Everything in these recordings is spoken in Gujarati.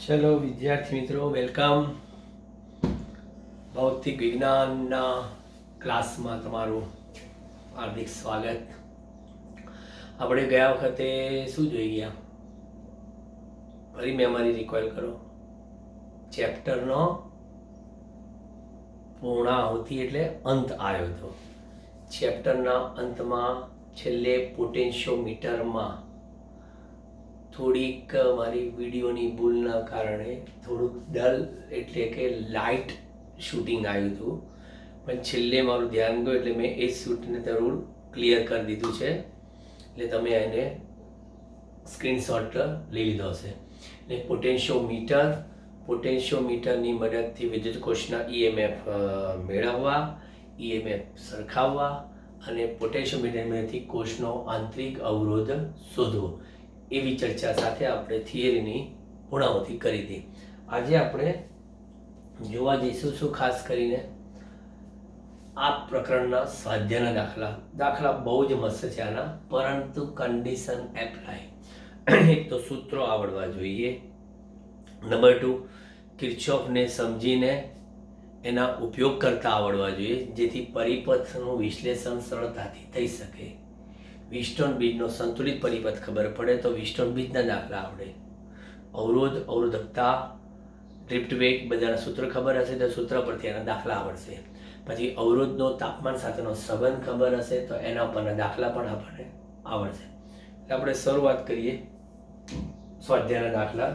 ચલો વિદ્યાર્થી મિત્રો, વેલકમ. ભૌતિક વિજ્ઞાનના ક્લાસમાં તમારું હાર્દિક સ્વાગત. આપણે ગયા વખતે શું જોઈ ગયા? ફરી મેમરી રિકોલ કરો. ચેપ્ટરનો પૂર્ણાહુતિ એટલે અંત આવ્યો હતો. ચેપ્ટરના અંતમાં છેલ્લે પોટેન્શિયોમીટરમાં થોડીક મારી વિડીયોની ભૂલના કારણે થોડુંક ડલ એટલે કે લાઇટ શૂટિંગ આવ્યું હતું, પણ છેલ્લે મારું ધ્યાન ગયું એટલે મેં એ શૂટને જરૂર ક્લિયર કરી દીધું છે. એટલે તમે એને સ્ક્રીનશોટ લઈ લીધો હશે. એટલે પોટેન્શિયોમીટરની મદદથી વિદ્યુત કોષના ઈએમએફ મેળવવા, ઈએમએફ સરખાવવા અને પોટેન્શિયોમીટરની મદદથી કોષનો આંતરિક અવરોધ શોધવો, એવી ચર્ચા સાથે આપણે થિયરીની પૂર્ણાહુતિ કરી હતી. આજે આપણે જોવા જઈશું શું ખાસ કરીને આ પ્રકરણના સ્વાધ્યાયના દાખલા બહુ જ મસ્ત છે આના, પરંતુ કન્ડિશન એપ્લાય. એક તો સૂત્રો આવડવા જોઈએ. નંબર 2, કિર્ચોફને સમજીને એના ઉપયોગ કરતા આવડવા જોઈએ, જેથી પરિપથનું વિશ્લેષણ સરળતાથી થઈ શકે. વિસ્ટોન બ્રિજનો સંતુલિત પરિપથ ખબર પડે તો વિસ્ટોન બ્રિજના દાખલા આવડે. અવરોધ, અવરોધકતા, ડ્રિફ્ટ વેગ બધાના સૂત્ર ખબર હશે તો સૂત્ર પરથી એના દાખલા આવડશે. પછી અવરોધનો તાપમાન સાથેનો સંબંધ ખબર હશે તો એના પરના દાખલા પણ આપણને આવડશે. એટલે આપણે શરૂઆત કરીએ સ્વાધ્યાયના દાખલા.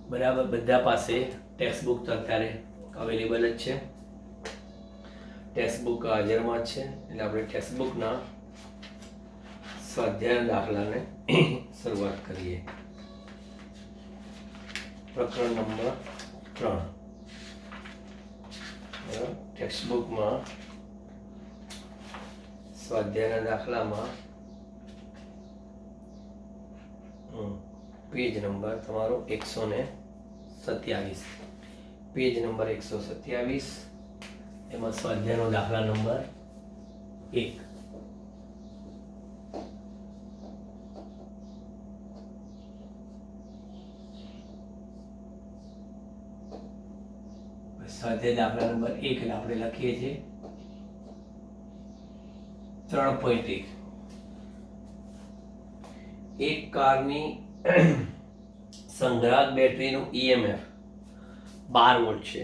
બરાબર, બધા પાસે ટેક્સ્ટ બુક તો અત્યારે અવેલેબલ જ છે. ટેક્સ્ટ બુક હાજરમાં જ છે, એટલે આપણે ટેક્સ્ટ બુકના સ્વાધ્યાયના દાખલાને શરૂઆત કરીએ. પ્રકરણ નંબર 3. ટેક્સ્ટ બુકમાં સ્વાધ્યાયના દાખલામાં પેજ નંબર તમારો 127. પેજ નંબર 127, એમાં સ્વાધ્યાયનો દાખલા નંબર 1. સ્વાધ્યાય દાખલા નંબર 1 એટલે આપણે લખીએ છીએ 3.1. એક કારની સંગ્રાહક બેટરીનું ઈએમએફ 12 વોલ્ટ છે.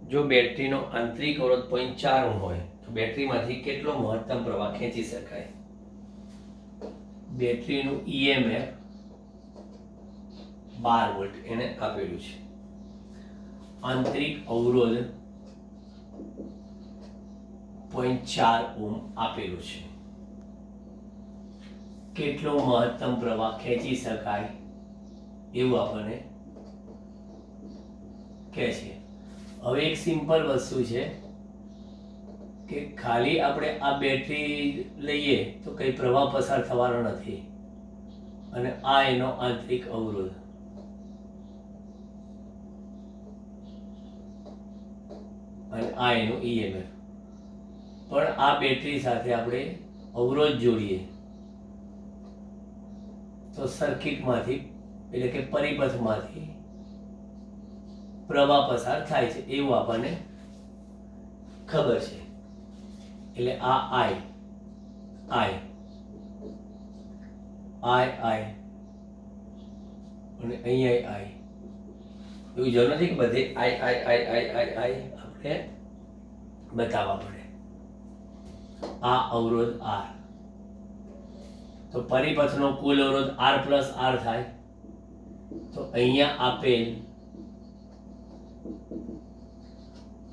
જો બેટરીનો આંતરિક અવરોધ 0.4 ઓહ્મ હોય તો બેટરીમાંથી કેટલો મહત્તમ પ્રવાહ ખેંચી શકાય? બેટરીનું ઈએમએફ 12 વોલ્ટ એને આપેલું છે. આંતરિક અવરોધ 0.4 ઓહ્મ આપેલું છે. કેટલો મહત્તમ પ્રવાહ ખેંચી શકાય એવું આપણને કહે છે. હવે એક સિમ્પલ વસ્તુ છે કે ખાલી આપણે આ બેટરી લઈએ તો કઈ પ્રવાહ પસાર થવાનો નથી, અને આ એનો આંતરિક અવરોધ. અને આ એનું ઈએમએફ. પણ આ બેટરી સાથે આપણે અવરોધ જોડીએ તો સર્કિટમાંથી એટલે કે પરિપથમાંથી પ્રવાહ પસાર થાય છે એવું આપણને ખબર છે. એટલે આ આઈ અને અહીંયા આઈ, એવું જરૂર નથી કે બધે આઈ આપણે બતાવવા પડે. આ અવરોધ આર, તો પરિપથનો કુલ અવરોધ R પ્લસ R થાય. તો અહીંયા આપેલ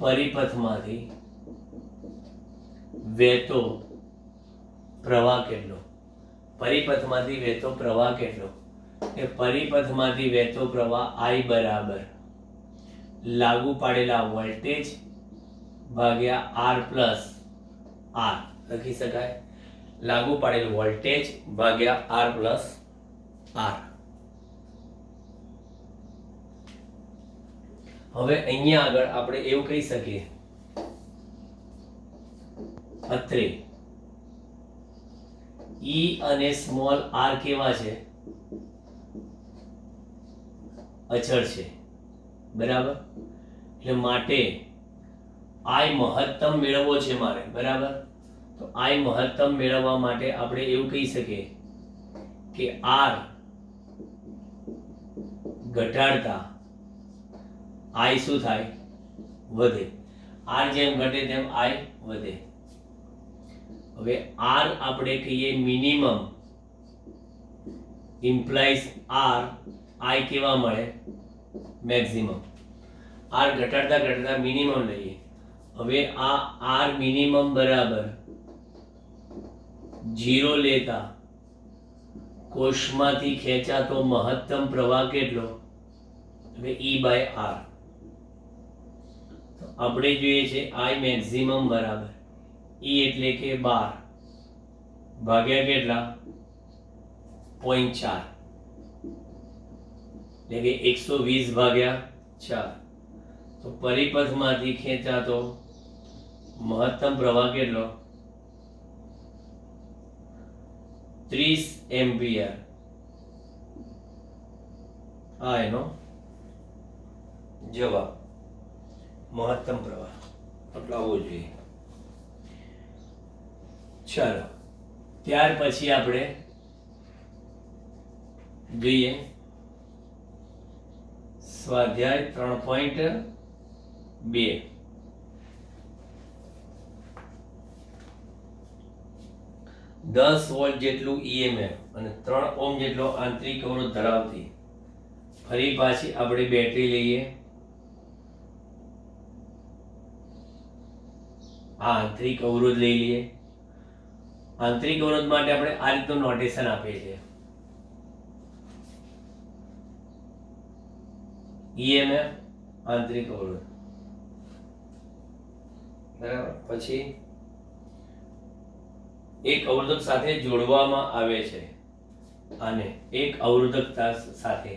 પરિપથમાંથી વહેતો પ્રવાહ કેટલો? પરિપથમાંથી વહેતો પ્રવાહ કેટલો? એ પરિપથમાંથી વહેતો પ્રવાહ I બરાબર લાગુ પાડેલા વોલ્ટેજ ભાગ્યા R પ્લસ R લખી શકાય. લાગુ પાડેલ વોલ્ટેજ ભાગ્યા R પ્લસ R. હવે અહીંયા આગળ આપણે એવું કહી શકીએ, અત્રે E અને સ્મોલ r કેવા છે? અચળ છે, બરાબર. એટલે માટે આઈ મહત્તમ મેળવવો છે મારે, બરાબર. તો આઈ મહત્તમ મેળવવા માટે આપણે એવું કહી શકીએ કે આર ઘટાડતા આઈ શું થાય? વધે. આર જેમ ઘટે તેમ આઈ વધે. હવે આર આપણે કહીએ મિનિમમ, ઇમ્પ્લાઇઝ આર આઈ કેવા મળે? મેક્સિમમ. આર ઘટાડતા ઘટાડતા મિનિમમ લઈએ. હવે આ આર મિનિમમ બરાબર 0 લેતા કોષમાંથી ખેંચાતો મહત્તમ પ્રવાહ કેટલો? હવે E/R. આપણે જોઈએ છે આઈ મેક્સિમમ બરાબર E એટલે કે 12 ભાગ્યા કેટલા? 0.4 એટલે કે 120 ભાગ્યા 4. તો પરિપથમાંથી ખેંચાતો મહત્તમ પ્રવાહ કેટલો? 30 એમ્પિયર. આ એનો જવાબ. મહત્તમ પ્રવાહ આટલો આવવો જોઈએ. ચાલો, ત્યાર પછી આપણે જોઈએ સ્વાધ્યાય 3.2. દસ વોલ્ટ જેટલું ઈએમએફ અને 3 ઓહ્મ જેટલો આંતરિક અવરોધ ધરાવતી ફરી પાછી આપણે બેટરી લઈએ. આ આંતરિક અવરોધ લઈ લઈએ. આંતરિક અવરોધ માટે આપણે આ રીતનું નોટેશન આપીએ છીએ. ઈએમએફ આંતરિક અવરોધ, બરાબર. પછી એક અવરોધક સાથે જોડવામાં આવે છે અને એક અવરોધક સાથે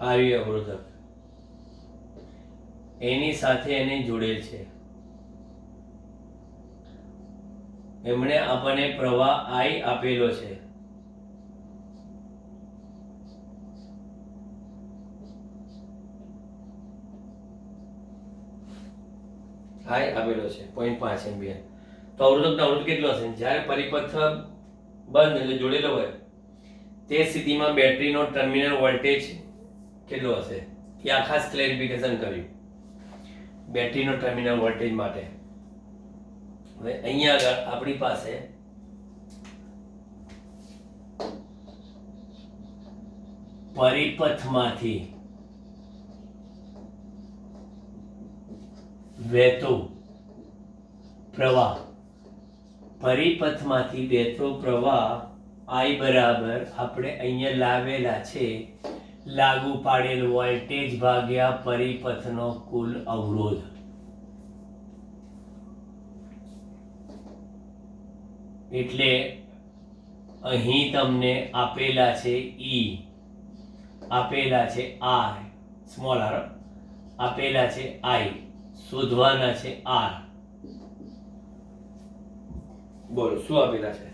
આવી અવરોધક એની સાથે એને જોડેલ છે. એમણે આપણને પ્રવાહ I આપેલો છે. I આપેલો છે 0.5 એમ્પિયર. તો અવરોધકનો અવરોધ કેટલો હશે? જ્યારે પરિપથ બંધ એટલે જોડેલો હોય તે સ્થિતિમાં બેટરીનો ટર્મિનલ વોલ્ટેજ કેટલો હશે? એ આ ખાસ ક્લેરિફિકેશન કર્યું બેટરીનો ટર્મિનલ વોલ્ટેજ માટે. હવે અહીંયા આગળ આપણી પાસે પરિપથમાંથી વહેતો પ્રવાહ, પરિપથમાંથી વહેતો પ્રવાહ I બરાબર આપણે અહીંયા લાવેલા છે લાગુ પાડેલ વોલ્ટેજ ભાગ્યા પરિપથનો કુલ અવરોધ. એટલે અહીં તમને આપેલા છે E, આપેલા છે R સ્મોલ r, આપેલા છે I, શોધવાના છે R. બોલો શું આપેલા છે?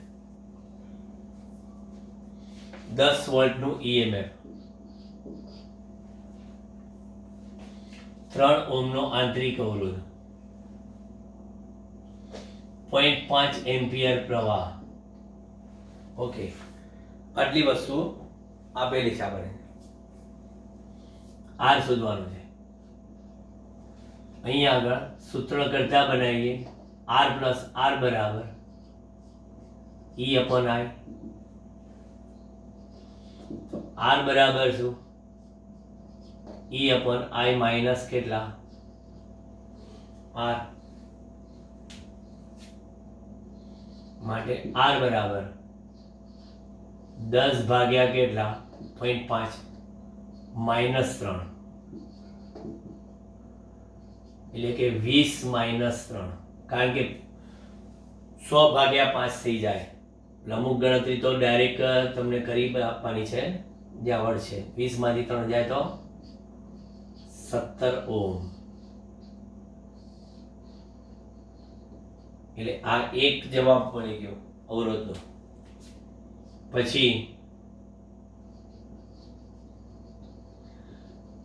10 વોલ્ટનું EMF, 3 ઓહ્મનો આંતરિક અવરોધ, 0.5 એમ્પિયર પ્રવાહ. ઓકે, આટલી વસ્તુ આપેલી છે. આપણે R શોધવાનું છે. અહીંયા આગળ સૂત્ર કરતા બનાવીએ R પ્લસ R બરાબર E અપોન I. તો R બરાબર શું? E અપોન I માઇનસ કેટલા? R. માટે R બરાબર 10 ભાગ્યા કેટલા? 0.5 માઇનસ 3 એટલે કે 20 માઇનસ 3. કારણ કે 100 ભાગ્યા 5 થઈ જાય. અમુક ગણતરી તો ડાયરેક્ટ તમને કરી આપવાની છે જે આવડશે. 20 માંથી 3 જાય તો 17 ઓહ્મ. એટલે આ એક જવાબ મળી ગયો અવરોધનો. પછી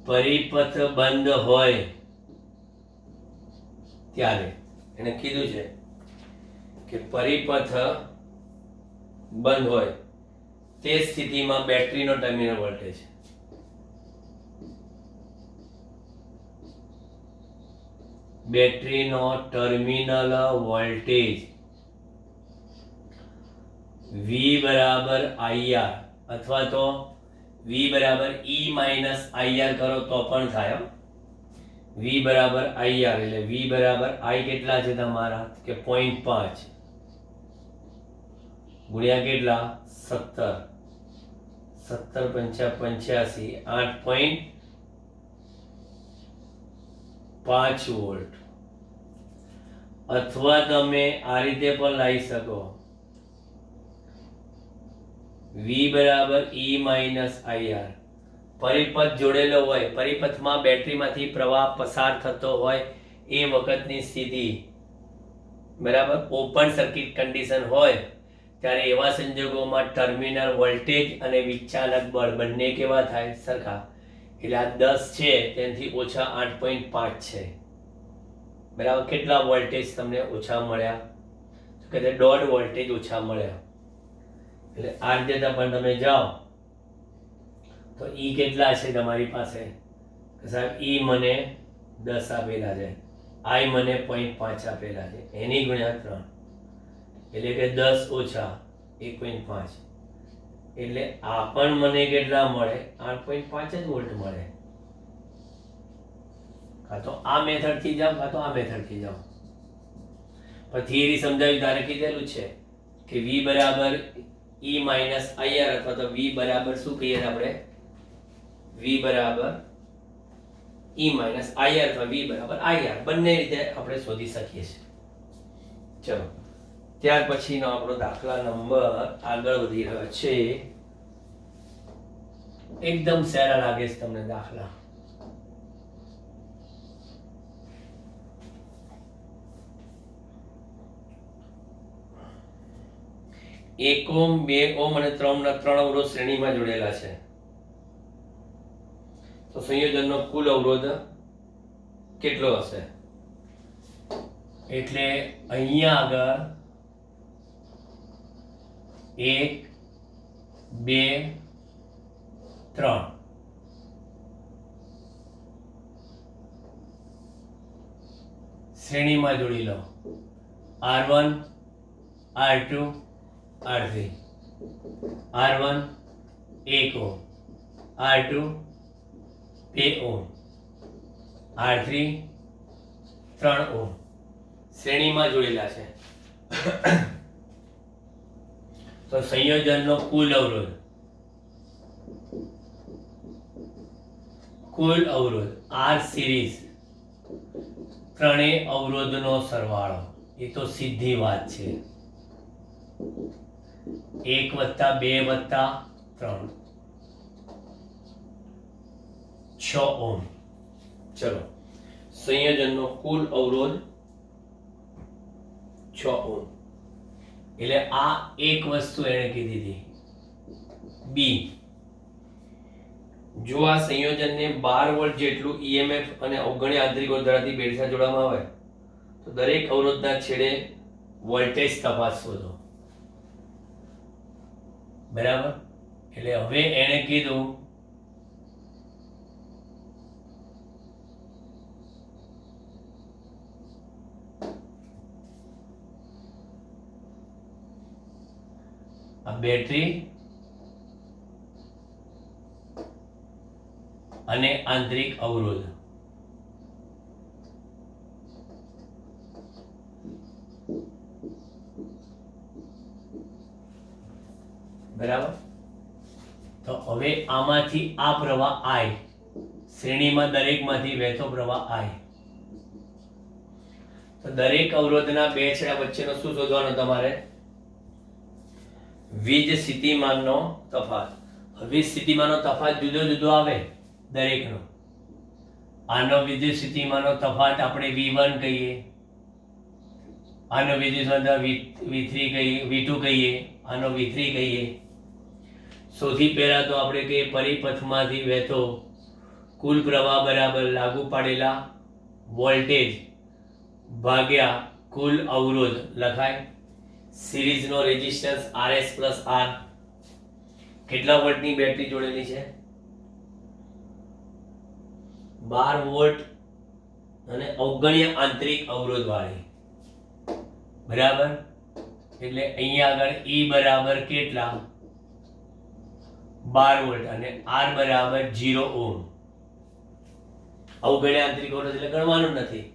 પરિપથ બંધ હોય ત્યારે એને કીધું છે કે પરિપથ બંધ હોય તે સ્થિતિમાં બેટરીનો ટર્મિનલ વોલ્ટેજ V બરાબર IR અથવા તો V બરાબર E માઇનસ IR કરો તો પણ થાય. V બરાબર IR એટલે V બરાબર I કેટલા છે તમારા કે 0.5 ગુણ્યા કેટલા 17 17 પંચા 85 8.5 વોલ્ટ. અથવા તમે આ રીતે પણ લઈ શકો V બરાબર E માઇનસ IR. પરિપથ જોડેલો હોય, પરિપથમાં બેટરીમાંથી પ્રવાહ પસાર થતો હોય એ વખતની સ્થિતિ બરાબર ઓપન સર્કિટ કન્ડિશન હોય ત્યારે એવા સંજોગોમાં ટર્મિનલ વોલ્ટેજ અને વિચાલક બળ બંને કેવા થાય સરખા. એટલે આ 10 છે તેનાથી ઓછા 8.5 છે બરાબર. કેટલા વોલ્ટેજ તમને ઓછા મળ્યા તો કે 1.5 વોલ્ટેજ ઓછા મળ્યા. એટલે આ રીતે પણ તમે જાઓ તો ઈ કેટલા છે તમારી પાસે કે સાહેબ ઈ મને 10 આપેલા છે, આઈ મને 0.5 આપેલા છે, એની ગુણ્યા 3 એટલે કે 10 ઓછા 1.5 એટલે આ પણ મને કેટલા મળે 8.5 જ વોલ્ટ મળે. કાં તો આ મેથડ થી જાઓ કાં તો આ મેથડ થી જાઓ. પણ થિયરી સમજાવી તારે કીધેલું છે કે V બરાબર E માઇનસ IR અથવા તો V બરાબર શું કહીએ આપણે V બરાબર E માઇનસ IR અથવા V બરાબર IR બંને રીતે આપણે શોધી શકીએ છીએ. ચલો ત્યાર પછીનો આપણો દાખલા નંબર આગળ વધી રહ્યો છે. એકદમ સહેલા લાગે છે તમને દાખલા. એક ઓમ 2 ઓમ અને 3 અવરોધ શ્રેણીમાં જોડેલા છે તો સંયોજનનો કુલ અવરોધ કેટલો હશે? એટલે અહીંયા આગળ 1 2 3 શ્રેણીમાં જોડી લો. R1 R2 R3 R1 1 ઓમ R2 2 ઓમ R3 3 ઓમ શ્રેણીમાં જોડેલા છે. તો સંયોજનનો કુલ અવરોધ R સિરીઝ ત્રણેય અવરોધનો સરવાળો એ તો સીધી વાત છે 1 + 2 + 3 6 ઓમ. ચલો સંયોજનનો કુલ અવરોધ 6 ઓમ. એટલે આ એક વસ્તુ એને કીધી હતી. બી જો આ સંયોજનને 12 વોલ્ટ જેટલું EMF અને અવગણ્ય આંતરિક અવરોધ ધરાવતી બેટરી સાથે જોડવામાં આવે તો દરેક અવરોધના છેડે વોલ્ટેજ તફાવત શોધો. બરાબર. એટલે હવે એને કીધું આ બેટરી અને આંતરિક અવરોધ બરાબર. તો હવે આમાંથી આ પ્રવાહ I શ્રેણીમાં દરેકમાંથી વહેતો પ્રવાહ I. તો દરેક અવરોધના બે છેડા વચ્ચેનો શું શોધવાનું તમારે? વીજ સ્થિતિમાનનો તફાવત. વીજ સ્થિતિમાનનો તફાવત જુદો જુદો આવે દરેકનો. આનો વિદ્યુત સ્થિતિમાનનો તફાવત આપણે V1 કહીએ, આનો વિદ્યુત V3 કહીએ, V2 કહીએ, આનો V3 કહીએ. સૌથી પહેલા તો આપણે કહીએ પરિપથમાંથી વહેતો કુલ પ્રવાહ બરાબર લાગુ પાડેલા વોલ્ટેજ ભાગ્યા કુલ અવરોધ લખાય. સિરીઝનો રેઝિસ્ટન્સ RS પ્લસ R. કેટલા વોલ્ટની બેટરી જોડેલી છે? 12 વોલ્ટ અને અવગણ્ય આંતરિક અવરોધ વાળી. બરાબર, એટલે અહીંયા આગળ E બરાબર કેટલા? 12 વોલ્ટ અને R બરાબર 0 ઓહ્મ. અવગણ્ય આંતરિક અવરોધ એટલે ગણવાનું નથી.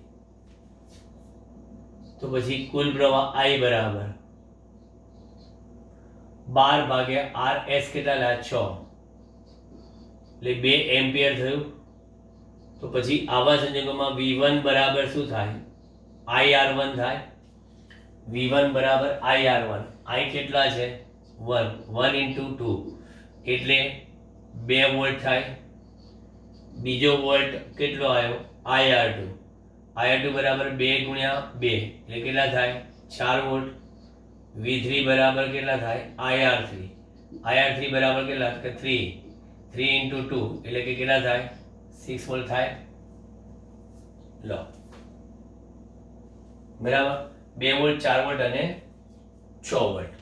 તો પછી કુલ પ્રવાહ I બરાબર 12 ભાગ્યા RS કેટલા લાયા? 6, એટલે 2 એમ્પિયર થયું. તો પછી આવા સંજોગોમાં V1 બરાબર શું થાય? IR1 થાય. V1 બરાબર IR1. I કેટલા છે? 1 into 2 એટલે 2 વોલ્ટ થાય. બીજો વોલ્ટ કેટલો આવ્યો? IR2. IR2 બરાબર 2 ગુણ્યા 2 એટલે કેટલા થાય? 4 વોલ્ટ. V3 બરાબર કેટલા થાય? IR3. IR3 બરાબર કેટલા? 3 into 2 એટલે કે કેટલા થાય? 6 વોલ્ટ થાય. લો, બરાબર, 2 વોલ્ટ, 4 વોલ્ટ અને 6 વોલ્ટ.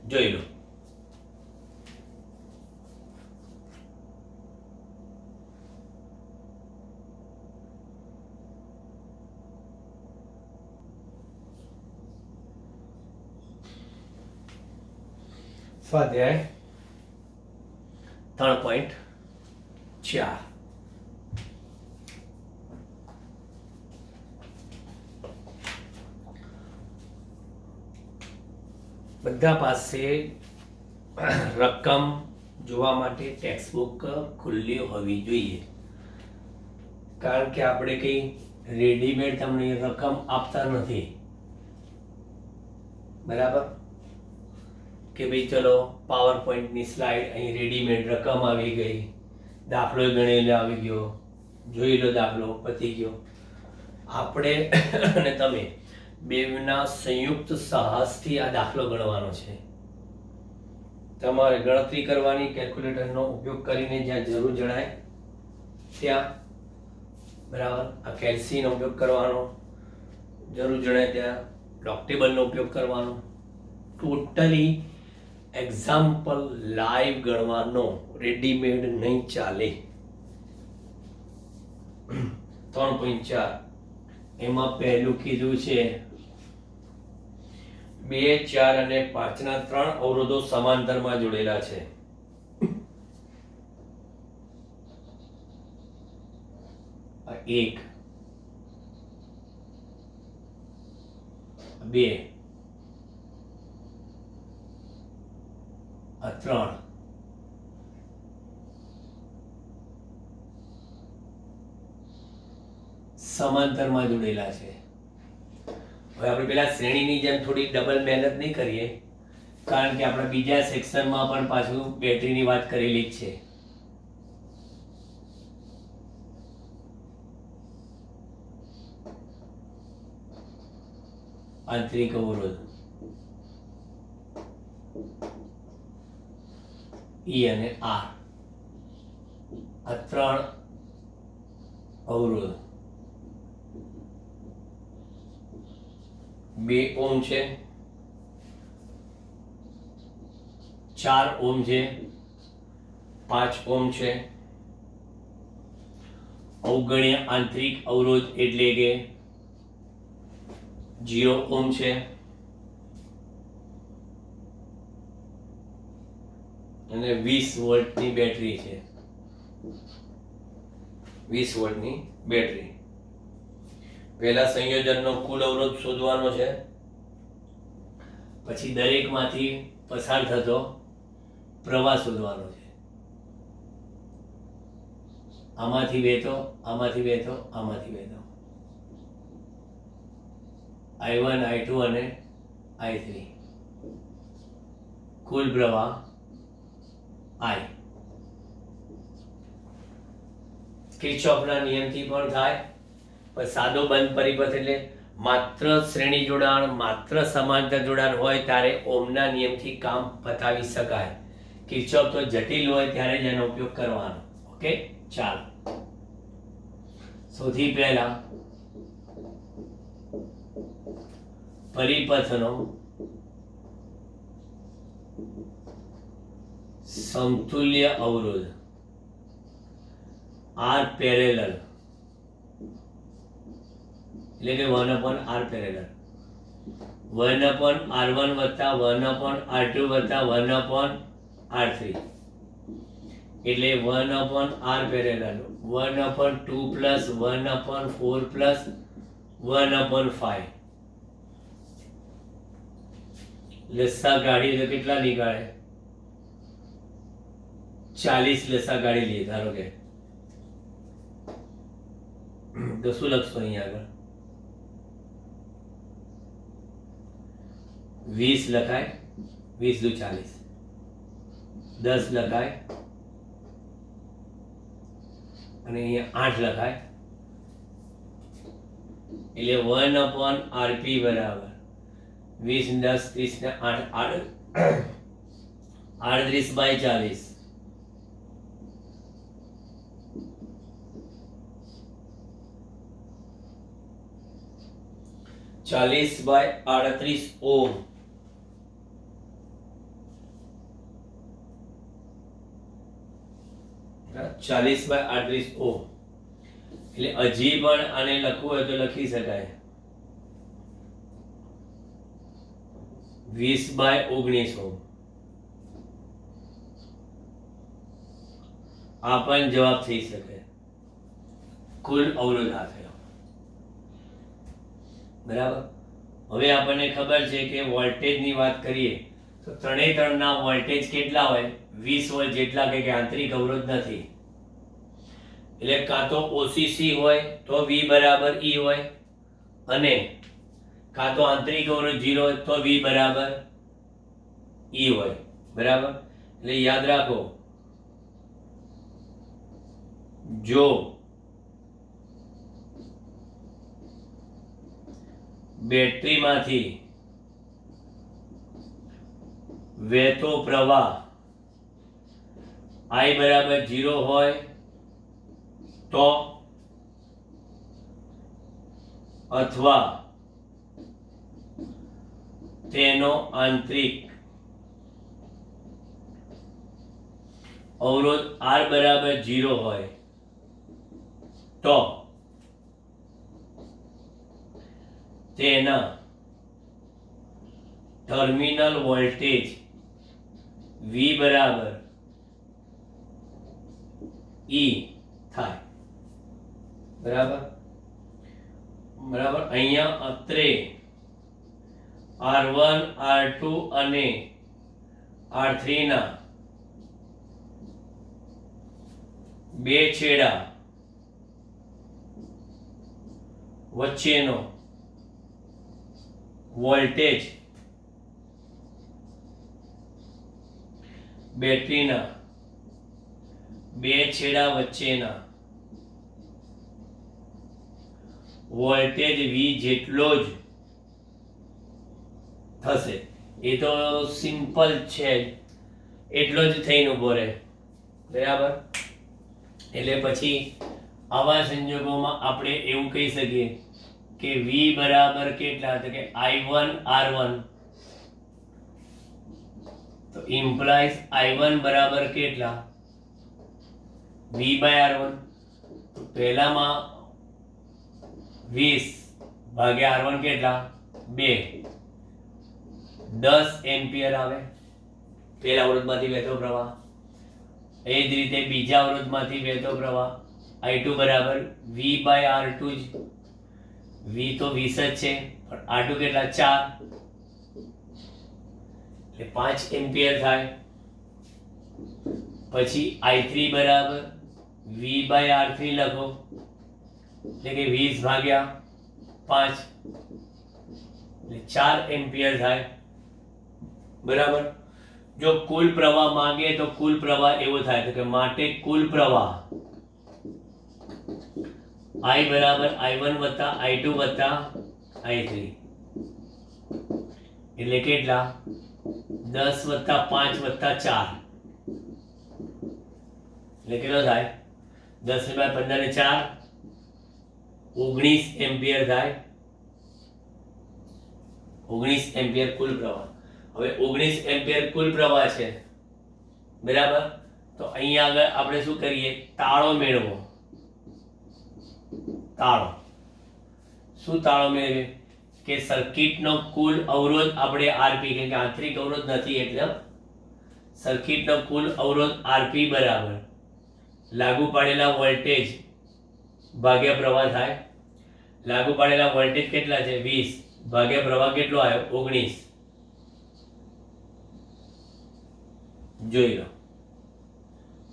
જોઈ લો. સ્વાધ્યાય 3.4. બધા પાસે રકમ જોવા માટે ટેક્સ્ટ બુક ખુલ્લી હોવી જોઈએ, કારણ કે આપણે કંઈ રેડીમેડ તમને રકમ આપતા નથી. બરાબર, કે ભાઈ ચલો પાવર પોઈન્ટની સ્લાઇડ અહીં રેડીમેડ રકમ આવી ગઈ, દાખલો ગણેલો આવી ગયો, જોઈ લો દાખલો પતી ગયો. આપણે અને તમે બેવના સંયુક્ત સાહસથી આ દાખલો ગણવાનો છે. તમારે ગણતરી કરવાની, કેલ્ક્યુલેટરનો ઉપયોગ કરીને જ્યાં જરૂર જણાય ત્યાં. બરાબર, આ કેલ્સીનો ઉપયોગ કરવાનો, જરૂર જણાય ત્યાં લોગ ટેબલનો ઉપયોગ કરવાનો. ટોટલી એક્ઝામ્પલ લાઈવ ગણવાનો, રેડીમેડ નહીં ચાલે. 3.4 એમાં પહેલું કીધું છે 2, 4 અને 5 ના 3 અવરોધો સમાંતરમાં જોડેલા છે. આ 1, 2, આ 3. સમાંતરમાં જોડેલા છે. હવે આપણે પેલા શ્રેણીની જેમ થોડી ડબલ મહેનત નહીં કરીએ, કારણ કે આપણે બીજા સેક્શનમાં પણ પાછું બેટરીની વાત કરેલી જ છે. આંતરિક અવરોધ E અને R, આ 3 અવરોધ 2 ઓહ્મ છે, 4 ઓહ્મ છે, 5 ઓહ્મ છે. અવગણ્ય આંતરિક અવરોધ એટલે કે 0 ઓહ્મ છે. અને 20 વોલ્ટની બેટરી છે. 20 વોલ્ટની બેટરી. પહેલા સંયોજનનો કુલ અવરોધ શોધવાનો છે, પછી દરેકમાંથી પસાર થતો પ્રવાહ શોધવાનો છે. આમાંથી વહેતો, આમાંથી વહેતો, આમાંથી વહેતો. I1, I2 અને I3. કુલ પ્રવાહ I. કિર્ચોફના નિયમથી પણ થાય, પણ સાદો બંધ પરિપથ એટલે માત્ર શ્રેણી જોડાણ, માત્ર સમાંતર જોડાણ હોય ત્યારે ઓહ્મના નિયમથી કામ પતાવી શકાય. કિર્ચોફ તો જટિલ હોય ત્યારે જ એનો ઉપયોગ કરવાનો. ઓકે, ચાલો. સૌથી પહેલા પરિપથનો સમતુલ્ય અવરોધ આર પેરેલલ એટલે કે 1/r પેરેલલ 1/r1 વત્તા 1/r2 વત્તા 1/r3 એટલે 1/r પેરેલલ 1/2 પ્લસ 1/4 પ્લસ 1/5 લસા કાઢી તો કેટલા નીકળે 40 લસા કાઢી લઈએ ધારો કે તો શું લખશો અહીંયા આગળ 20 લખાય 20 દુ 40 10 લખાય અને અહીંયા 8 લખાય એટલે 1/rp બરાબર 20 10 30 ને 8 38/40 40/38 ઓમ 40/38 ઓમ એટલે હજી પણ આને લખવું હોય તો લખી શકાય 20/19 ઓમ આ પણ જવાબ થઈ શકે કુલ અવરોધ આ થયો બરાબર હવે આપણને ખબર છે કે વોલ્ટેજની વાત કરીએ તો ત્રણેય ત્રણના વોલ્ટેજ કેટલા હોય 20 વોલ્ટ જેટલા કે આંતરિક અવરોધ નથી એટલે કાં તો OCC હોય તો V બરાબર E હોય અને કાં તો આંતરિક અવરોધ 0 હોય તો V બરાબર E હોય બરાબર એટલે યાદ રાખો જો બેટરીમાંથી વહેતો પ્રવાહ I બરાબર 0 હોય તો અથવા તેનો આંતરિક અવરોધ R બરાબર 0 હોય તો તેના ટર્મિનલ વોલ્ટેજ V બરાબર E થાય બરાબર બરાબર અહીંયા અત્રે R1 R2 અને R3 ના બે છેડા વચ્ચેનો વોલ્ટેજ બેટરીના બે છેડા વચ્ચેના વોલ્ટેજ V જેટલો જ થશે એ તો સિમ્પલ છે એટલો જ થઈને ઊભો રહે બરાબર એટલે પછી આવા સંજોગોમાં આપણે એવું કહી શકીએ કે V બરાબર કેટલા તો કે I1 R1 તો ઇમ્પ્લાઇઝ I1 બરાબર કેટલા V/R1 તો પહેલામાં 20 ભાગ્યા R1 કેટલા 2 10 એમ્પિયર આવે પહેલા અવરોધમાંથી વહેતો પ્રવાહ એ જ રીતે બીજા અવરોધમાંથી વહેતો પ્રવાહ I2 બરાબર V/R2 જ V તો 20 જ છે પણ R2 કેટલા 4 એટલે 5 એમ્પિયર થાય પછી I3 બરાબર V/R3 લખો એટલે કે 20 ભાગ્યા 5 એટલે 4 એમ્પિયર થાય બરાબર જો કુલ પ્રવાહ માંગે તો કુલ પ્રવાહ એવો થાય તો કે માટે કુલ પ્રવાહ I બરાબર I1 વત્તા I2 વત્તા I3 એટલે કેટલા 10 વત્તા 5 વત્તા 4 એટલે કેટલો થાય 10 ને 15 ને 4 19 એમ્પિયર થાય. 19 એમ્પિયર કુલ પ્રવાહ. હવે 19 એમ્પિયર કુલ પ્રવાહ છે, બરાબર. તો અહીંયા આગળ આપણે શું કરીએ, તાળો મેળવો. તાળો શું તાળો મેળવીએ કે સર્કિટનો કુલ અવરોધ આપણે આરપી, કેમ કે આંતરિક અવરોધ નથી એટલે સર્કિટનો કુલ અવરોધ આરપી બરાબર લાગુ પાડેલા વોલ્ટેજ ભાગ્યા પ્રવાહ થાય. લાગુ પાડેલા વોલ્ટેજ કેટલા છે 20 ભાગ્યા પ્રવાહ કેટલો આવ્યો 19. જોઈ લો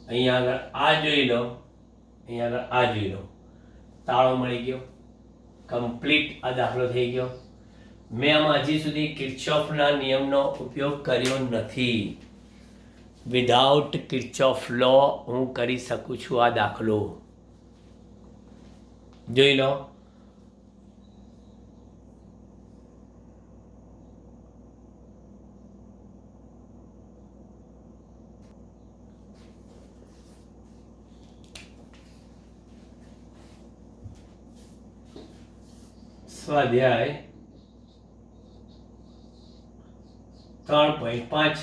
અહીંયા આગળ આ જોઈ લો, અહીંયા આગળ આ જોઈ લો. તાળો મળી ગયો, કમ્પ્લીટ આ દાખલો થઈ ગયો. મેં આમાં હજી સુધી કિર્ચોફના નિયમનો ઉપયોગ કર્યો નથી. વિધાઉટ કિર્ચોફ લો હું કરી શકું છું આ દાખલો. જોઈ લો. સ્વાધ્યાય 3.5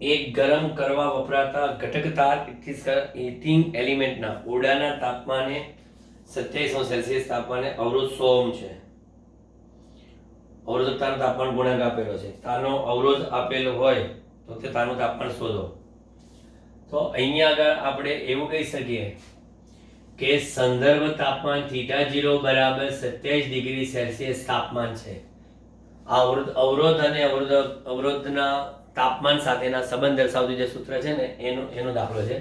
એક ગરમ કરવા વપરાતા ઘટક તાર હીટિંગ એલિમેન્ટના ઓરડાના તાપમાને 27 સેલ્સિયસ તાપમાને અવરોધ 100 ઓહ્મ છે. અવરોધક તારનું તાપમાન ગુણાંક આપેલો છે. તારનો અવરોધ આપેલો હોય તો તે તારનું તાપમાન શોધો. તો અહીંયા આગળ આપણે એવું કહી શકીએ કે સંદર્ભ તાપમાન θ0 બરાબર 27 ડિગ્રી સેલ્સિયસ તાપમાન છે. આ અવરોધ અને અવરોધના તાપમાન સાથેના સંબંધ દર્શાવતું જે સૂત્ર છે ને એનો દાખલો છે.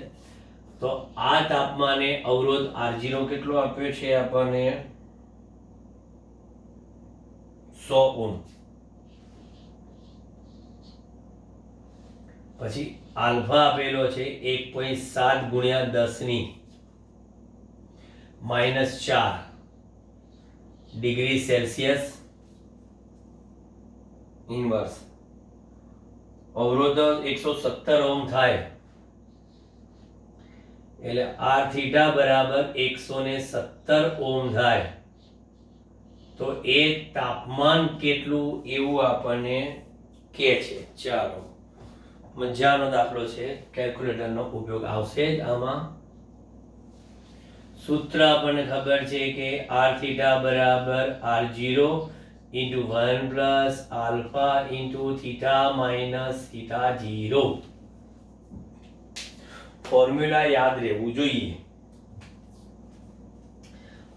તો આ તાપમાને અવરોધ R0 કેટલો આપ્યો છે આપણને 100 ઓહ્મ. પછી આલ્ફા આપેલો છે 1.7 ગુણ્યા 10 ની -4 ડિગ્રી સેલ્સિયસ ઇન્વર્સ. અવરોધ 117 ઓહ્મ થાય એટલે r થીટા બરાબર 117 ઓહ્મ થાય. તો એ તાપમાન કેટલું એવું આપણને કે છે. ચાલો, મજાનો દાખલો છે, કેલ્ક્યુલેટરનો ઉપયોગ આવશે જ આમાં. સૂત્ર આપણને ખબર છે કે r થીટા બરાબર r0 into 1 plus alpha into theta minus theta 0. Formula યાદ રહેવું જોઈએ.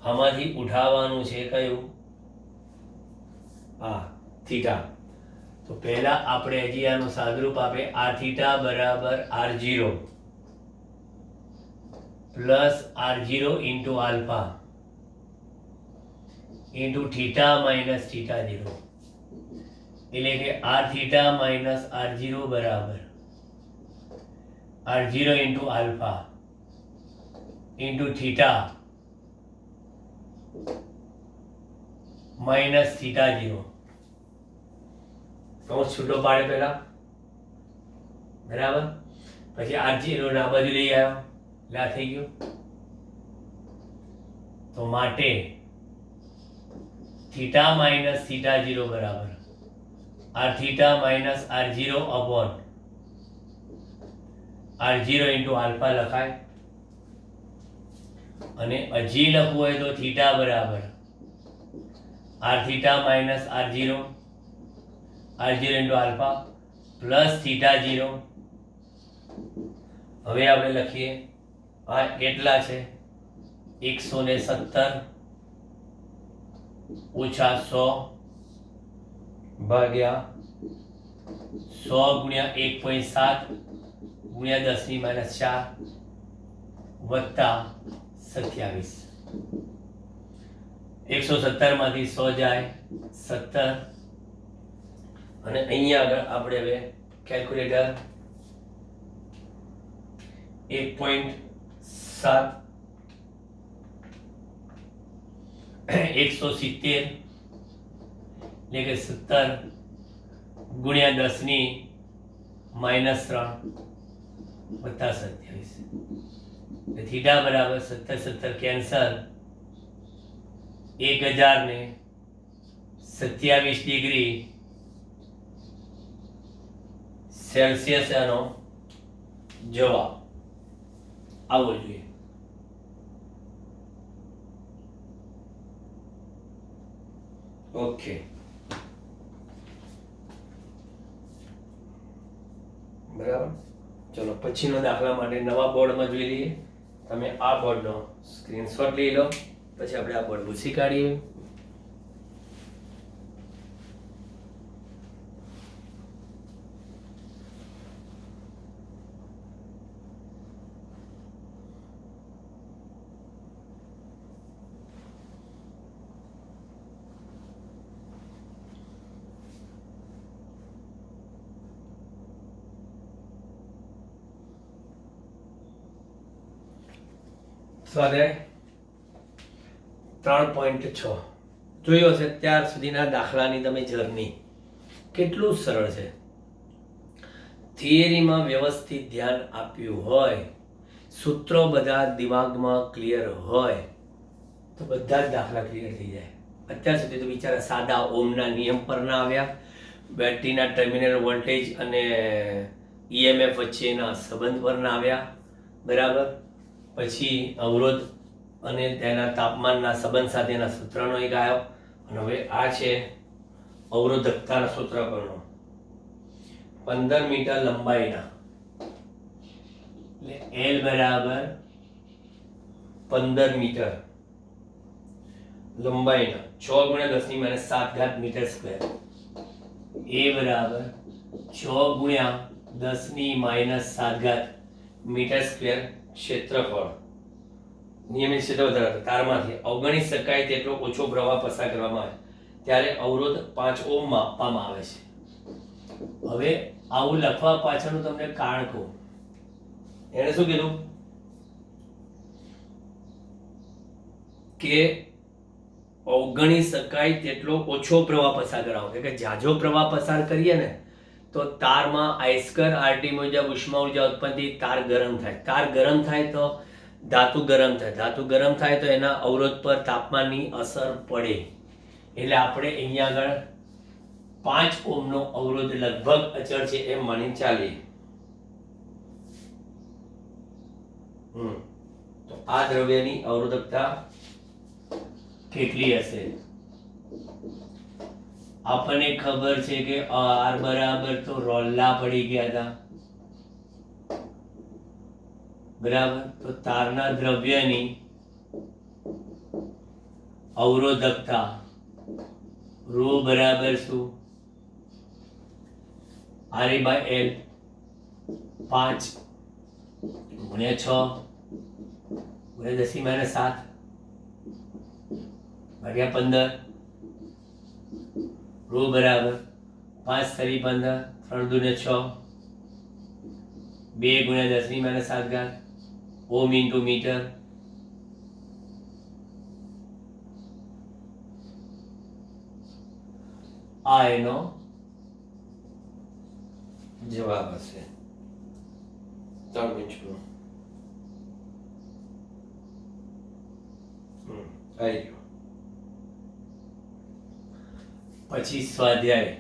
આમાંથી ઉઠાવવાનું છે કયું, આ થીટા. તો પહેલા આપણે હજી આનું સાદરૂપ આપે r થીટા બરાબર r0 plus r0 into alpha into theta minus theta 0, એટલે કે r theta minus r0 બરાબર r0 into alpha into theta minus theta 0. કૌંસ છૂટો પાડે પહેલા, બરાબર. પછી r0 ના બાજુ લઈ આવ્યો એટલે આ થઈ ગયું. તો માટે थीटा माइनस थीटा 0 बराबर r theta minus r0 upon r0 into alpha લખાય. અને હજી લખવું હોય તો થીટા બરાબર r theta minus r0 into alpha plus theta 0. હવે આપણે લખીએ આ કેટલા છે 117 ઓછા 100 ભાગ્યા 100 ગુણ્યા 1.7 ગુણ્યા 10 ની -4 વત્તા 27. 117 માંથી 100 જાય 17. અને અહીંયા આગળ આપણે હવે કેલ્ક્યુલેટર 1.7 170 એટલે કે 17 ગુણ્યા 10 ની -3 વત્તા 27. થીટા બરાબર 17 કેન્સલ 1000 ને 27 ડિગ્રી સેલ્સિયસ એનો જવાબ આવવો જોઈએ. ઓકે, બરાબર. ચલો પછીનો દાખલા માટે નવા બોર્ડમાં જોઈ લઈએ. તમે આ બોર્ડનો સ્ક્રીનશોટ લઈ લો, પછી આપણે આ બોર્ડ ભૂસી કાઢીએ. સ્વાધ્યાય 3.6 જોયો છે ત્યાર સુધીના દાખલાની તમે જર્ની કેટલું સરળ છે. થિયરીમાં વ્યવસ્થિત ધ્યાન આપ્યું હોય, સૂત્રો બધા દિમાગમાં ક્લિયર હોય તો બધા જ દાખલા ક્લિયર થઈ જાય. અત્યાર સુધી તો બિચારા સાદા ઓમના નિયમ પર ના આવ્યા, બેટરીના ટર્મિનલ વોલ્ટેજ અને ઈએમએફ વચ્ચેના સંબંધ પર ના આવ્યા, બરાબર. પછી અવરોધ અને તેના તાપમાનના સંબંધ સાથેના સૂત્રનો એક આવ્યો, અને હવે આ છે અવરોધકતાના સૂત્ર પરનો. 15 મીટર લંબાઈના એટલે L બરાબર 15 મીટર લંબાઈના 6 × 10⁻⁷ મીટર સ્ક્વેર, A બરાબર 6 × 10⁻⁷ મીટર સ્ક્વેર ક્ષેત્રફળ. નિયમિત ક્ષેત્ર વધારે તારમાંથી અવગણી શકાય તેટલો ઓછો પ્રવાહ પસાર કરવામાં આવે ત્યારે અવરોધ 5 ઓમ માપવામાં આવે છે. હવે આવું લખવા પાછળનું તમને કારણ કહું. એણે શું કીધું કે અવગણી શકાય તેટલો ઓછો પ્રવાહ પસાર કરાવો, કે ઝાઝો પ્રવાહ પસાર કરીએ ને તો તારમાં I² RT મુજબ ઉષ્મા ઉર્જા ઉત્પન્ન થઈ તાર ગરમ થાય. તાર ગરમ થાય તો ધાતુ ગરમ થાય. ધાતુ ગરમ થાય તો એના અવરોધ પર તાપમાનની અસર પડે. એટલે આપણે અહીંયા આગળ 5 ઓમનો અવરોધ લગભગ અચળ છે એમ માની ચાલીએ. તો આ દ્રવ્યની અવરોધકતા કેટલી હશે? આપણને ખબર છે કે R બરાબર તો રોલ્લા પડી ગયા હતા, બરાબર. તો તારના દ્રવ્યની અવરોધકતા ρ બરાબર શું? RE/L 5 × 6 × 10⁻⁷ ભાગ્યા 15. ρ બરાબર 5 × 15 3 × 6 2 × 10⁻⁷ ઓમ × મીટર. આ એનો જવાબ હશે. 3 ઇંચ નો આવી ગયો. પછી સ્વાધ્યાય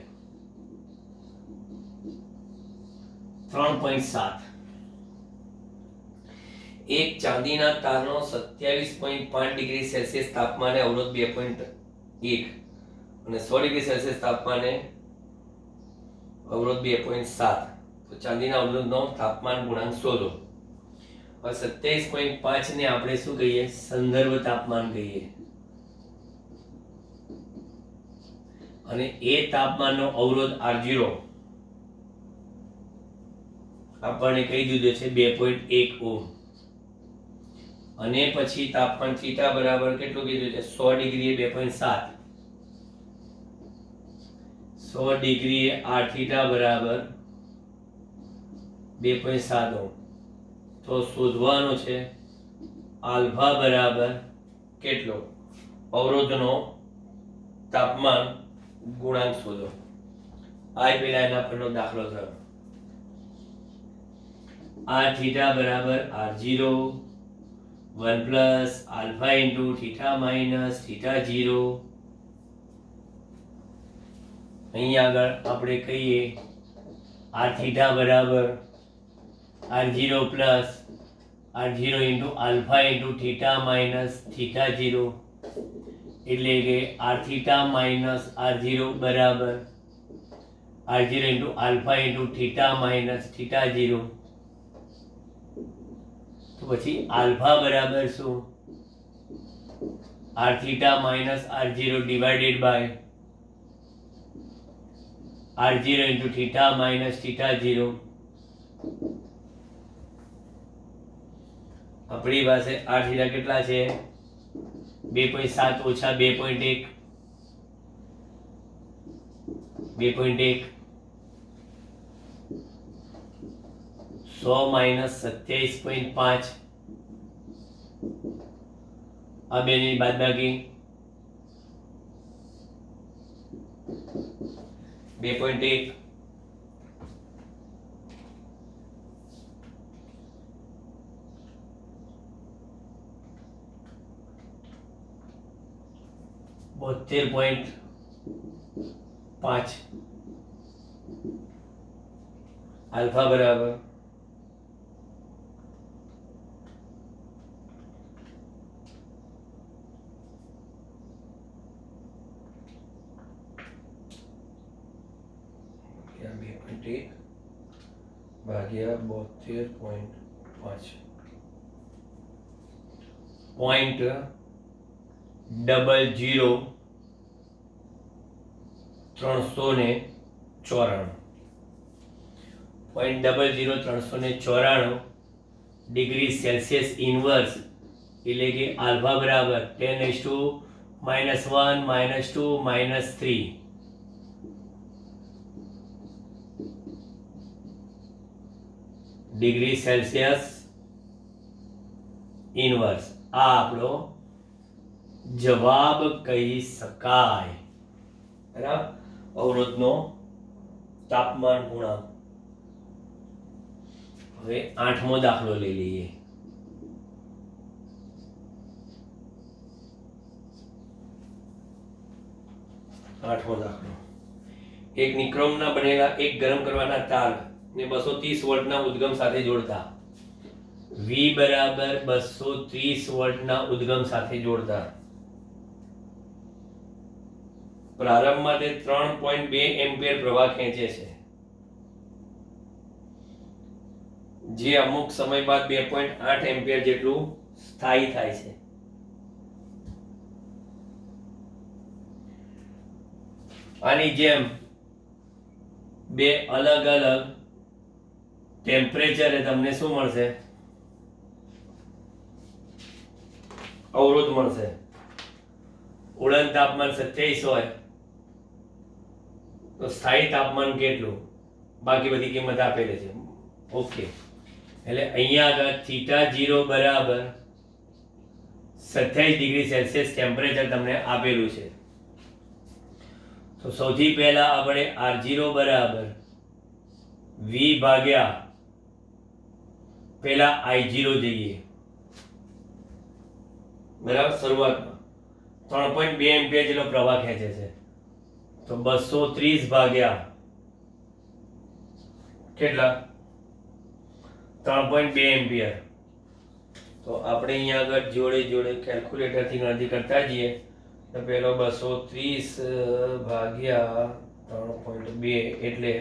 3.7 એક ચાંદીના તારનો 27.5 ડિગ્રી સેલ્સિયસ તાપમાને અવરોધ 2.1 અને 100 ડિગ્રી સેલ્સિયસ તાપમાને અવરોધ 2.7. તો ચાંદીના અવરોધનો તાપમાન ગુણાંક શોધો. હવે 27.5 ને આપણે શું કહીએ? સંદર્ભ તાપમાન કહીએ. અને એ તાપમાનનો અવરોધ R0 આપણને કહી દીધો છે 2.1 ઓમ. અને પછી તાપમાન થીટા બરાબર કેટલું કીધું છે? 100 ડિગ્રીએ 2.7. 100 ડિગ્રીએ R થીટા બરાબર 2.7 ઓમ. તો શોધવાનો છે આલ્ફા બરાબર કેટલો? અવરોધનો તાપમાન ગુણાંક શોધો. આ પેલા એના પરનો દાખલો થયો. R થીટા બરાબર R0 1 plus alpha into theta minus theta 0. અહીંયા આગળ આપણે કહીએ આર થીટા બરાબર r0 plus r0 into alpha into theta minus theta 0, એટલે કે આર થીટા માઇનસ r0 બરાબર r0 into alpha into theta minus theta 0. તો પછી આલ્ફા બરાબર શું? R theta minus r0 divided by r0 into theta minus theta 0. આપણી પાસે આર થીટા કેટલા છે? 2.7 ઓછા 2.1 100 માઇનસ 27.5. આ બેની બાદબાકી 2.1 72.5 આલ્ફા બરાબર ભાગ્યા 72.5 0.00394 ડિગ્રી સેલ્સિયસ ઇનવર્સ, એટલે કે આલ્ફા બરાબર 10⁻⁻1 -2 -3 ડિગ્રી સેલ્સિયસ ઇનવર્સ. આ આપણો જવાબ કહી શકાય. બરાબર, અવરોધનો તાપમાન ગુણાંક. હવે 8મો દાખલો લઈ લઈએ. એક નિક્રોમના બનેલા એક ગરમ કરવાના તાર ને 230 વોલ્ટના ઉદ્ગમ સાથે જોડતા. V બરાબર 230 વોલ્ટના ઉદ્ગમ સાથે જોડતા. પ્રારંભમાં તે 3.2 એમ્પિયર પ્રવાહ ખેંચે છે, જે અમુક સમય બાદ 2.8 એમ્પિયર જેટલું સ્થાયી થાય છે. આની જેમ બે અલગ અલગ ટેમ્પરેચરે તમને શું મળશે? અવરોધ મળશે. ઉડન તાપમાન 27 હોય તો સ્થાયી તાપમાન કેટલું? બાકી બધી કિંમત આપેલી છે. ઓકે, એટલે અહીંયા આગળ થીટા 0 બરાબર 27 ડિગ્રી સેલ્સિયસ ટેમ્પરેચર તમને આપેલું છે. તો સૌથી પહેલા આપણે R0 બરાબર V ભાગ્યા પહેલા I0 જઈએ. બરાબર, શરૂઆતમાં 3.2 એમ્પિયર જેટલો પ્રવાહ ખેંચે છે, તો 230 ભાગ્યા કેટલા? 3.2 એમ્પિયર. તો આપણે અહીંયા આગળ જોડે જોડે કેલ્ક્યુલેટરથી ગણતરી કરતા જઈએ. તો પેલો 230 ભાગ્યા 3.2 એટલે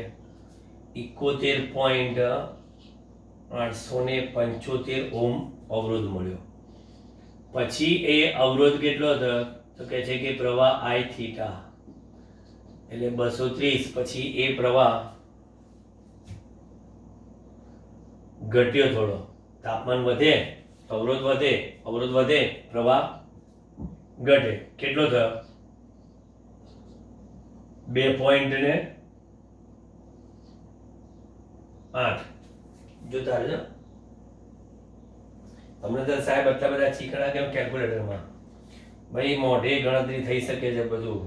71.875 ઓમ અવરોધ મળ્યો. પછી એ અવરોધ કેટલો થયો? તો કહે છે કે પ્રવાહ I થીટા, એટલે 230. પછી એ પ્રવાહ ઘટ્યો થોડો, તાપમાન વધે અવરોધ વધે પ્રવાહ ઘટે. કેટલો થયો? 2.8. જોતા રહેજો. તમને તો સાહેબ આટલા બધા ચીકણા કેમ કેલ્ક્યુલેટરમાં? ભાઈ મોઢે ગણતરી થઈ શકે છે બધું,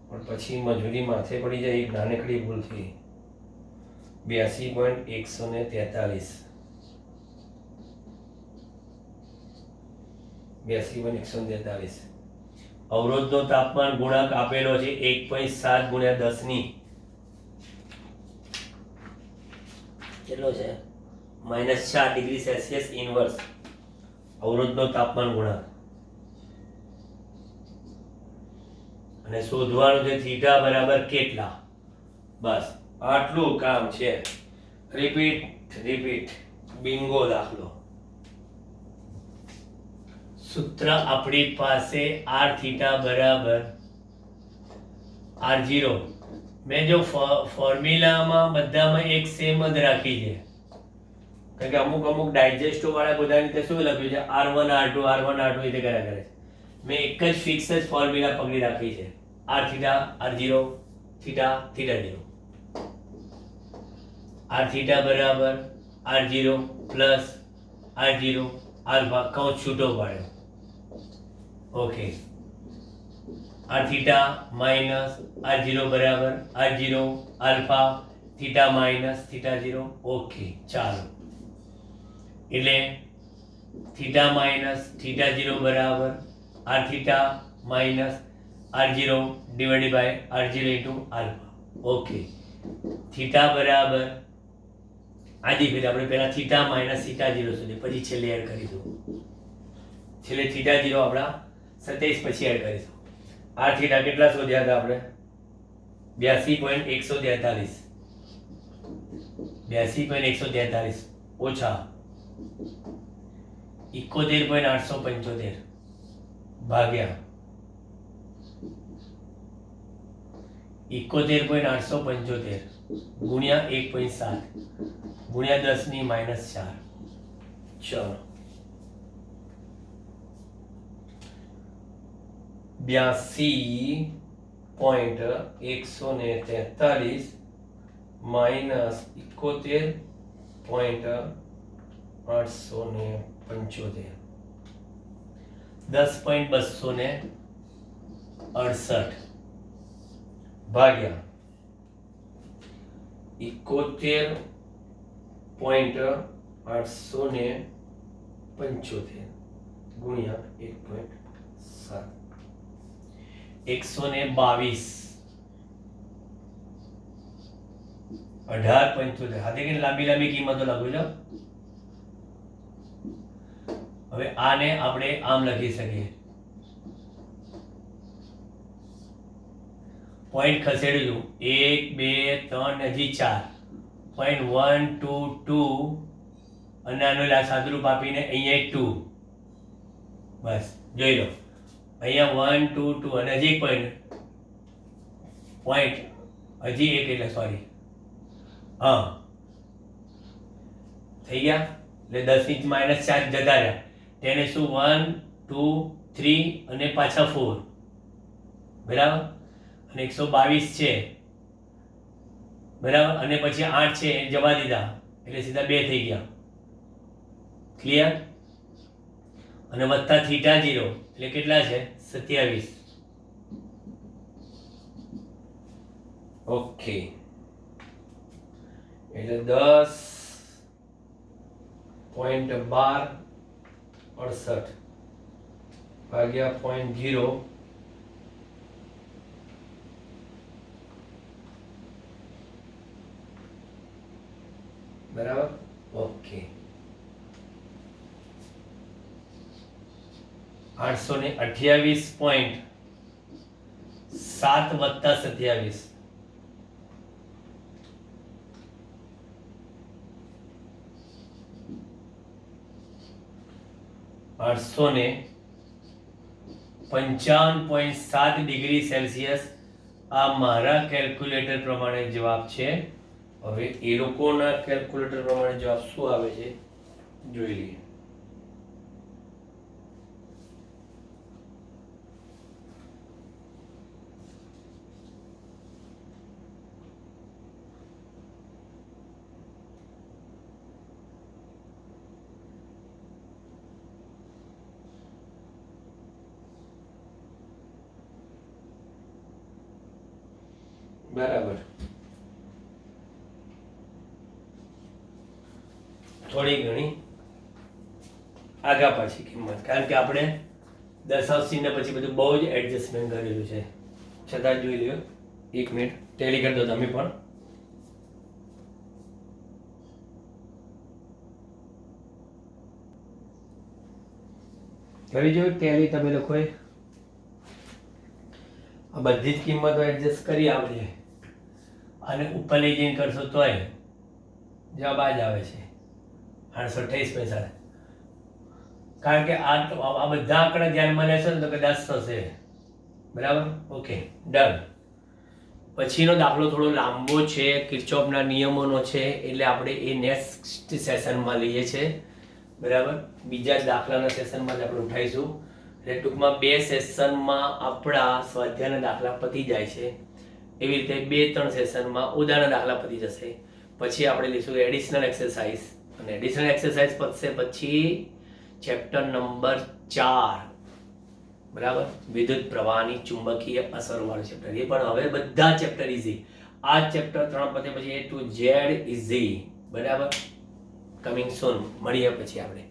પણ પછી મજૂરી માથે પડી જાય એક નાનકડી ભૂલથી. 82.143. 82.143 અવરોધનો તાપમાન ગુણાંક આપેલો છે 1.7 ગુણ્યા 10 ની કેટલો છે -4 ડિગ્રી સેલ્સિયસ ઇનવર્સ અવરોધનો તાપમાન ગુણાંક અને શોધવાનું છે થીટા બરાબર કેટલા. બસ આટલું કામ છે. રિપીટ બિંગો દાખલો. સૂત્ર આપણી પાસે r થીટા બરાબર r0. મેં જો ફોર્મ્યુલામાં બધામાં એક સેમ જ રાખી છે કારણ કે અમુક ડાયજેસ્ટો વાળા બધાની રીતે શું લખ્યું છે r1 r2 રીતે કર્યા કરે છે. મેં એક જ ફિક્સ જ ફોર્મ્યુલા પકડી રાખી છે r theta r0 theta theta 0. r theta બરાબર r0 પ્લસ r0 આલ્ફા કૌંસ છૂટો પાડ્યો. Okay. r theta minus r0 બરાબર r0 alpha theta minus theta 0. Okay ચાલો એટલે થીટા માઈનસ થીટા 0 બરાબર r theta minus r0 divided by r0 into alpha. Okay theta બરાબર આજી ફેર આપણે પહેલા થીટા માઈનસ થીટા 0 સુધી પછી છેલ્લે એડ કરીશું. છેલ્લે થીટા 0 આપણા 27 પછી એડ કરીશું. r થીટા કેટલા શોધ્યા હતા આપણે 82.143 ઓછા 71.875 ભાગ્યા 71.875 ગુણ્યા 1.7 ગુણ્યા 10 ની -4. ચલો 82.143 માઈનસ 71.875 10.268 ભાગ્યા 71.875 ગુણ્યા 1.7 122 18.75 હાથે કે લાંબી કિંમતો લખી લો. હવે આને આપણે આમ લખી શકીએ પોઈન્ટ ખસેડ્યું 1 2 3 હજી 4 પોઈન્ટ 1 2 2 અને આનું સાદુરૂપ આપીને અહીંયા 2 બસ જોઈ લો અહીંયા 1 2 2 અને હજી પોઈન્ટ હજી એક એટલે સોરી હા થઈ ગયા એટલે 10 ની -4 જતા રહ્યા તેને શું 1 2 3 અને પાછા 4 બરાબર અને 122 છે બરાબર અને પછી 8 છે એ જવા દીધા એટલે સીધા 2 થઈ ગયા. ક્લિયર. અને વત્તા થીટા 0 એટલે કેટલા છે 27. ઓકે એટલે 10.1268 ભાગ્યા 0.0 બરાબર. ઓકે 828.7 વત્તા 27 855.7 ડિગ્રી સેલ્સિયસ આ મારા કેલ્ક્યુલેટર પ્રમાણે જવાબ છે. હવે એ લોકોના કેલ્ક્યુલેટર પ્રમાણે જવાબ શું આવે છે જોઈ લઈએ. બરાબર થોડી ઘણી આગા પાછી કિંમત કારણ કે આપણે દશાંશ ચિહ્ન પછી બધું બહુ જ એડજસ્ટમેન્ટ કરેલું છે, છતાં જોઈ લ્યો. 1 મિનિટ ટેલી કરી દો તમે પણ. કરી જો ટેલી તમે લોકોએ. આ બધી જ કિંમતો એડજસ્ટ કરી આપણે અને ઉપર લઈ જઈને કરશો તોય જવાબ આ જ આવે છે 828 કારણ કે આ બધા આંકડા ધ્યાનમાં લેશો ને તો કદાચ થશે. બરાબર, ઓકે ડન. પછીનો દાખલો થોડો લાંબો છે, કિર્ચોફના નિયમોનો છે, એટલે આપણે એ નેક્સ્ટ સેશનમાં લઈએ છીએ. બરાબર, બીજા દાખલાના સેશનમાં જ આપણે ઉઠાઈશું. એટલે ટૂંકમાં 2 સેશનમાં આપણા સ્વાધ્યાયના દાખલા પતી જાય છે. એવી રીતે 2-3 સેશનમાં ઉદાહરણ દાખલા પતી જશે. પછી આપણે લઈશું એડિશનલ એક્સરસાઇઝ, અને એડિશનલ એક્સરસાઇઝ પતશે પછી ચેપ્ટર નંબર 4. બરાબર, વિદ્યુત પ્રવાહની ચુંબકીય અસરવાળું ચેપ્ટર. એ પણ હવે બધા ચેપ્ટર ઇઝી. આ ચેપ્ટર 3 પતે પછી A to Z ઇઝી. બરાબર, કમિંગ સૂન. મળીએ પછી આપણે.